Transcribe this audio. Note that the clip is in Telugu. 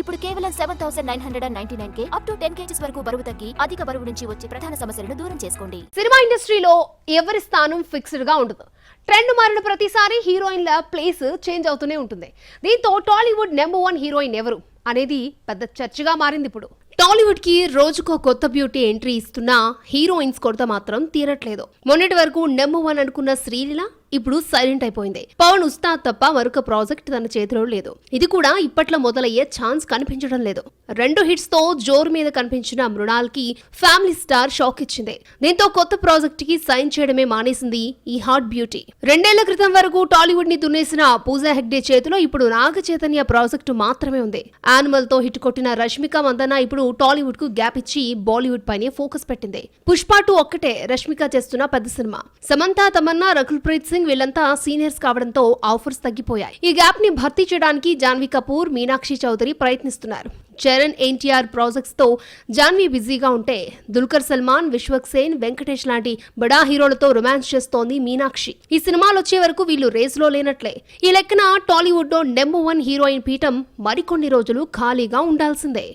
ఇప్పుడు కేవలం 7,999 అప్ టు 10 kgs వరకు బరువు తగ్గి అధిక బరువు నుంచి వచ్చే ప్రధాన సమస్యలను దూరం చేసుకోండి. సినిమా ఇండస్ట్రీలో ఎవరి స్థానం ఫిక్స్డ్ గా ఉండదు. ట్రెండ్ మారిన ప్రతిసారి హీరోయిన్ల ప్లేస్ చేంజ్ అవుతూనే ఉంటుంది. దీంతో టాలీవుడ్ నెంబర్ 1 హీరోయిన్ ఎవరు అనేది పెద్ద చర్చగా మారింది. ఇప్పుడు టాలీవుడ్ కి రోజుకో కొత్త బ్యూటీ ఎంట్రీ ఇస్తున్న హీరోయిన్స్ కొరత మాత్రం తీరట్లేదు. మొన్నటి వరకు నెంబర్ 1 అనుకున్న శ్రీలీల ఇప్పుడు సైలెంట్ అయిపోయింది. పవన్ ఉస్తాద్ తప్ప మరొక ప్రాజెక్ట్ తన చేతిలో లేదు. ఇది కూడా ఇప్పట్లో మొదలయ్యే ఛాన్స్ కనిపించడం లేదు. 2 హిట్స్ తో జోరు మీద కనిపించిన మృణాల్ కి ఫ్యామిలీ స్టార్ షాక్ ఇచ్చింది. దీంతో కొత్త ప్రాజెక్ట్ కి సైన్ చేయడమే మానేసింది ఈ హాట్ బ్యూటీ. 2 ఏళ్ల క్రితం వరకు టాలీవుడ్ ని దున్నేసిన పూజా హెగ్డే చేతిలో ఇప్పుడు నాగ చైతన్య ప్రాజెక్టు మాత్రమే ఉంది. యానిమల్ తో హిట్ కొట్టిన రష్మిక మందన్న ఇప్పుడు టాలీవుడ్ కు గ్యాప్ ఇచ్చి బాలీవుడ్ పైనే ఫోకస్ పెట్టింది. పుష్ప 2 ఒక్కటే రష్మిక చేస్తున్న పెద్ద సినిమా. సమంత, తమన్నా, రకుల్ ప్రీత్ సింగ్ వీళ్ళంతా సీనియర్స్ కావడంతో ఆఫర్స్ తగ్గిపోయాయి. ఈ గ్యాప్ ని భర్తీ చేయడానికి జాన్వీ కపూర్, మీనాక్షి చౌదరి ప్రయత్నిస్తున్నారు. చరణ్, ఎన్టీఆర్ ప్రాజెక్ట్స్ తో జాన్వీ బిజీగా ఉంటే దుల్కర్ సల్మాన్, విశ్వక్ సేన్, వెంకటేష్ లాంటి బడా హీరోలతో రొమాన్స్ చేస్తోంది మీనాక్షి. ఈ సినిమాలు వచ్చే వరకు వీళ్ళు రేస్ లో లేనట్లే. ఈ లెక్కన టాలీవుడ్ లో నెంబర్ 1 హీరోయిన్ పీఠం మరికొన్ని రోజులు ఖాళీగా ఉండాల్సిందే.